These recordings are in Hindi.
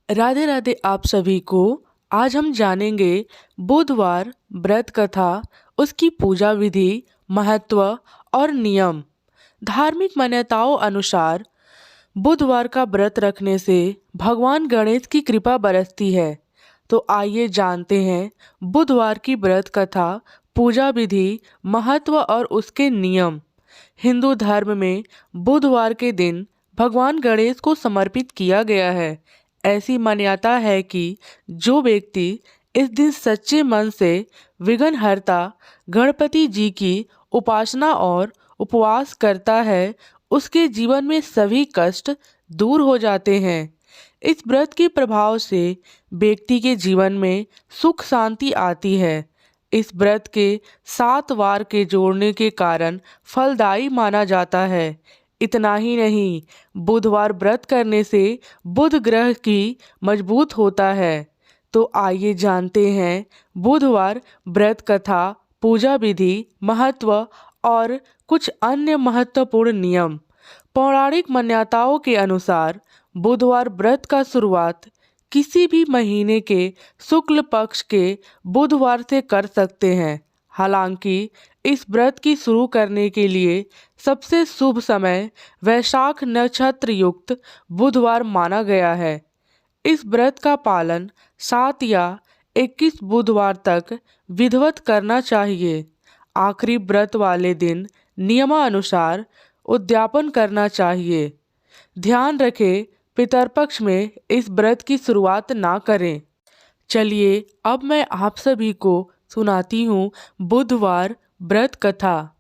राधे राधे आप सभी को। आज हम जानेंगे बुधवार व्रत कथा, उसकी पूजा विधि, महत्व और नियम। धार्मिक मान्यताओं अनुसार बुधवार का व्रत रखने से भगवान गणेश की कृपा बरसती है। तो आइए जानते हैं बुधवार की व्रत कथा, पूजा विधि, महत्व और उसके नियम। हिंदू धर्म में बुधवार के दिन भगवान गणेश को समर्पित किया गया है। ऐसी मान्यता है कि जो व्यक्ति इस दिन सच्चे मन से विघ्नहर्ता गणपति जी की उपासना और उपवास करता है, उसके जीवन में सभी कष्ट दूर हो जाते हैं। इस व्रत के प्रभाव से व्यक्ति के जीवन में सुख शांति आती है। इस व्रत के 7 वार के जोड़ने के कारण फलदायी माना जाता है। इतना ही नहीं, बुधवार व्रत करने से बुध ग्रह की मजबूत होता है। तो आइए जानते हैं बुधवार व्रत कथा, पूजा विधि, महत्व और कुछ अन्य महत्वपूर्ण नियम। पौराणिक मान्यताओं के अनुसार बुधवार व्रत का शुरुआत किसी भी महीने के शुक्ल पक्ष के बुधवार से कर सकते हैं। हालांकि इस व्रत की शुरू करने के लिए सबसे शुभ समय वैशाख नक्षत्र युक्त बुधवार माना गया है। इस व्रत का पालन 7 या 21 बुधवार तक विधिवत करना चाहिए। आखिरी व्रत वाले दिन नियमानुसार उद्यापन करना चाहिए। ध्यान रखें, पितरपक्ष में इस व्रत की शुरुआत ना करें। चलिए अब मैं आप सभी को सुनाती हूँ बुधवार व्रत कथा।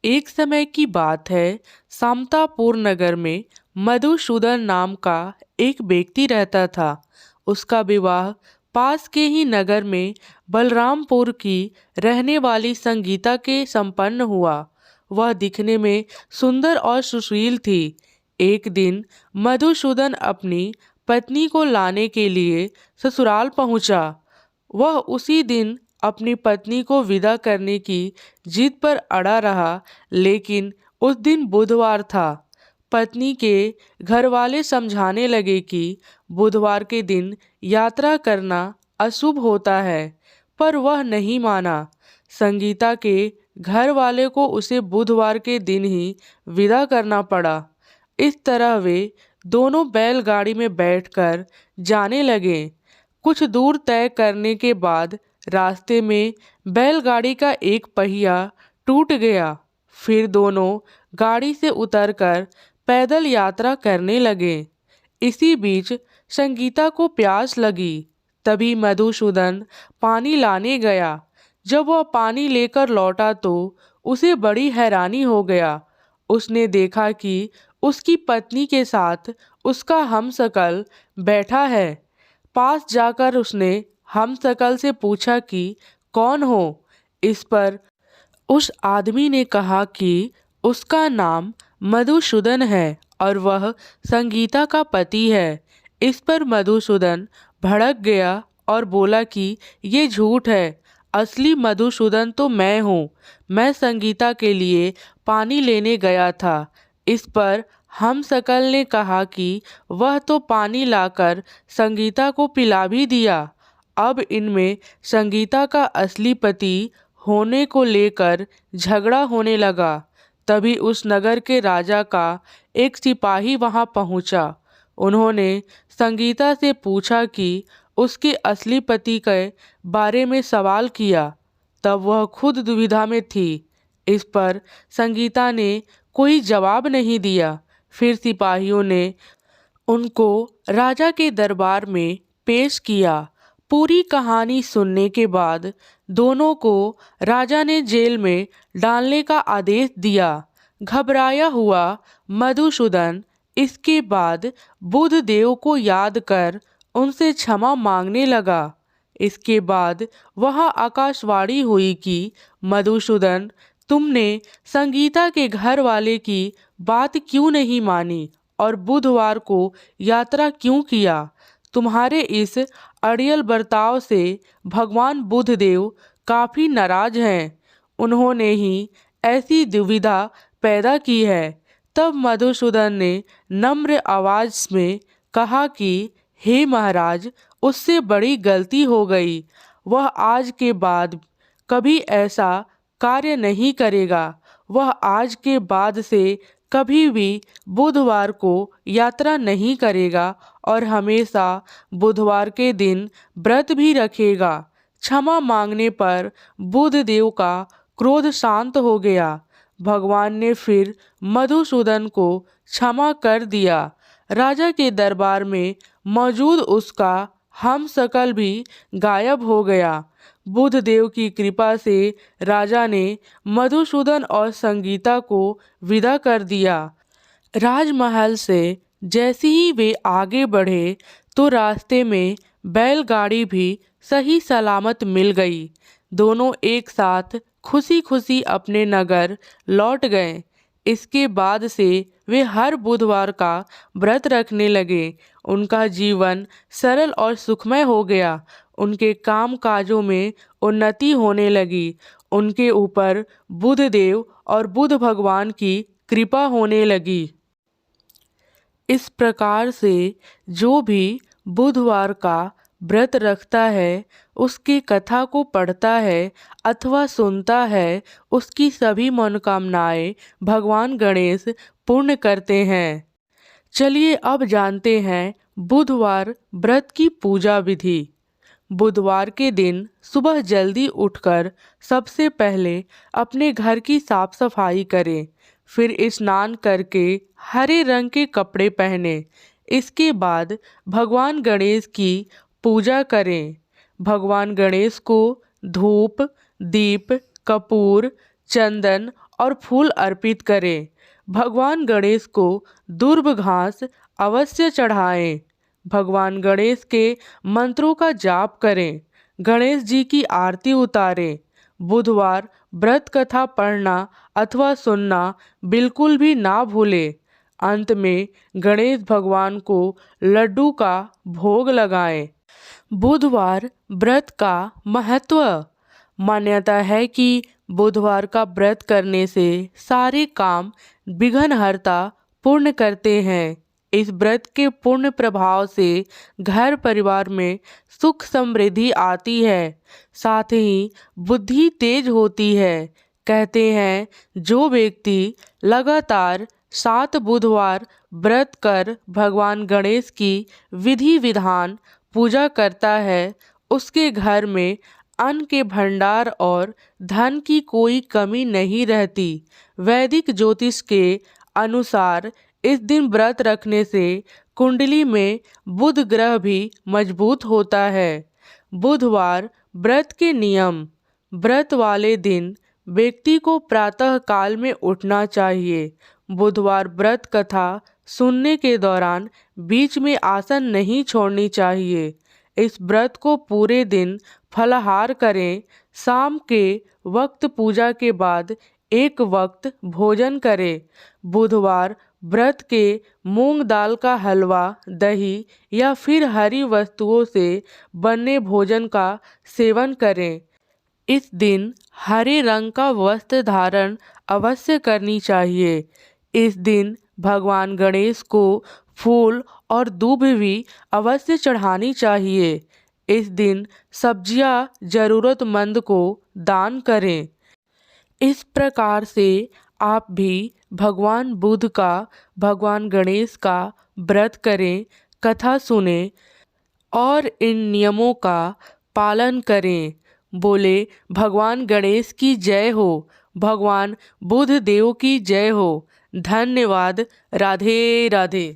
एक समय की बात है, सामतापुर नगर में मधुसूदन नाम का एक व्यक्ति रहता था। उसका विवाह पास के ही नगर में बलरामपुर की रहने वाली संगीता के संपन्न हुआ। वह दिखने में सुंदर और सुशील थी। एक दिन मधुसूदन अपनी पत्नी को लाने के लिए ससुराल पहुंचा। वह उसी दिन अपनी पत्नी को विदा करने की जिद पर अड़ा रहा, लेकिन उस दिन बुधवार था। पत्नी के घरवाले समझाने लगे कि बुधवार के दिन यात्रा करना अशुभ होता है, पर वह नहीं माना। संगीता के घर वाले को उसे बुधवार के दिन ही विदा करना पड़ा। इस तरह वे दोनों बैलगाड़ी में बैठकर जाने लगे। कुछ दूर तय करने के बाद रास्ते में बैलगाड़ी का एक पहिया टूट गया। फिर दोनों गाड़ी से उतरकर पैदल यात्रा करने लगे। इसी बीच संगीता को प्यास लगी। तभी मधुसूदन पानी लाने गया। जब वह पानी लेकर लौटा तो उसे बड़ी हैरानी हो गया। उसने देखा कि उसकी पत्नी के साथ उसका हमशक्ल बैठा है। पास जाकर उसने हमशक्ल से पूछा कि कौन हो। इस पर उस आदमी ने कहा कि उसका नाम मधुसूदन है और वह संगीता का पति है। इस पर मधुसूदन भड़क गया और बोला कि ये झूठ है, असली मधुसूदन तो मैं हूँ। मैं संगीता के लिए पानी लेने गया था। इस पर हमशक्ल ने कहा कि वह तो पानी लाकर संगीता को पिला भी दिया। अब इनमें संगीता का असली पति होने को लेकर झगड़ा होने लगा। तभी उस नगर के राजा का एक सिपाही वहां पहुंचा। उन्होंने संगीता से पूछा कि उसके असली पति के बारे में सवाल किया। तब वह खुद दुविधा में थी। इस पर संगीता ने कोई जवाब नहीं दिया। फिर सिपाहियों ने उनको राजा के दरबार में पेश किया। पूरी कहानी सुनने के बाद दोनों को राजा ने जेल में डालने का आदेश दिया। घबराया हुआ मधुसूदन इसके बाद बुध देव को याद कर उनसे क्षमा मांगने लगा। इसके बाद वहां आकाशवाणी हुई कि मधुसूदन, तुमने संगीता के घर वाले की बात क्यों नहीं मानी और बुधवार को यात्रा क्यों किया? तुम्हारे इस अड़ियल बर्ताव से भगवान बुधदेव काफी नाराज हैं। उन्होंने ही ऐसी दुविधा पैदा की है। तब मधुसूदन ने नम्र आवाज में कहा कि हे महाराज, उससे बड़ी गलती हो गई। वह आज के बाद कभी ऐसा कार्य नहीं करेगा। वह आज के बाद से कभी भी बुधवार को यात्रा नहीं करेगा और हमेशा बुधवार के दिन व्रत भी रखेगा। क्षमा मांगने पर बुधदेव का क्रोध शांत हो गया। भगवान ने फिर मधुसूदन को क्षमा कर दिया। राजा के दरबार में मौजूद उसका हमशक्ल भी गायब हो गया। बुधदेव की कृपा से राजा ने मधुसूदन और संगीता को विदा कर दिया। राजमहल से जैसे ही वे आगे बढ़े तो रास्ते में बैलगाड़ी भी सही सलामत मिल गई। दोनों एक साथ खुशी खुशी अपने नगर लौट गए। इसके बाद से वे हर बुधवार का व्रत रखने लगे। उनका जीवन सरल और सुखमय हो गया। उनके काम काजों में उन्नति होने लगी। उनके ऊपर बुधदेव और बुध भगवान की कृपा होने लगी। इस प्रकार से जो भी बुधवार का व्रत रखता है, उसकी कथा को पढ़ता है अथवा सुनता है, उसकी सभी मनोकामनाएं भगवान गणेश पूर्ण करते हैं। चलिए अब जानते हैं बुधवार व्रत की पूजा विधि। बुधवार के दिन सुबह जल्दी उठकर सबसे पहले अपने घर की साफ सफाई करें। फिर स्नान करके हरे रंग के कपड़े पहने। इसके बाद भगवान गणेश की पूजा करें। भगवान गणेश को धूप, दीप, कपूर, चंदन और फूल अर्पित करें। भगवान गणेश को दुर्भ घास अवश्य चढ़ाएं। भगवान गणेश के मंत्रों का जाप करें। गणेश जी की आरती उतारें। बुधवार व्रत कथा पढ़ना अथवा सुनना बिल्कुल भी ना भूलें। अंत में गणेश भगवान को लड्डू का भोग लगाएं। बुधवार व्रत का महत्व। मान्यता है कि बुधवार का व्रत करने से सारे काम विघ्नहर्ता पूर्ण करते हैं। इस व्रत के पूर्ण प्रभाव से घर परिवार में सुख समृद्धि आती है, साथ ही बुद्धि तेज होती है। कहते हैं जो व्यक्ति लगातार 7 बुधवार व्रत कर भगवान गणेश की विधि विधान पूजा करता है, उसके घर में अन्न के भंडार और धन की कोई कमी नहीं रहती। वैदिक ज्योतिष के अनुसार इस दिन व्रत रखने से कुंडली में बुध ग्रह भी मजबूत होता है। बुधवार व्रत के नियम। व्रत वाले दिन व्यक्ति को प्रातः काल में उठना चाहिए। बुधवार व्रत कथा सुनने के दौरान बीच में आसन नहीं छोड़नी चाहिए। इस व्रत को पूरे दिन फलाहार करें। शाम के वक्त पूजा के बाद एक वक्त भोजन करें। बुधवार व्रत के मूंग दाल का हलवा, दही या फिर हरी वस्तुओं से बने भोजन का सेवन करें। इस दिन हरे रंग का वस्त्र धारण अवश्य करनी चाहिए। इस दिन भगवान गणेश को फूल और दूब भी अवश्य चढ़ानी चाहिए। इस दिन सब्जियां जरूरतमंद को दान करें। इस प्रकार से आप भी भगवान बुध का, भगवान गणेश का व्रत करें, कथा सुने और इन नियमों का पालन करें। बोले भगवान गणेश की जय हो, भगवान बुध देव की जय हो। धन्यवाद। राधे राधे।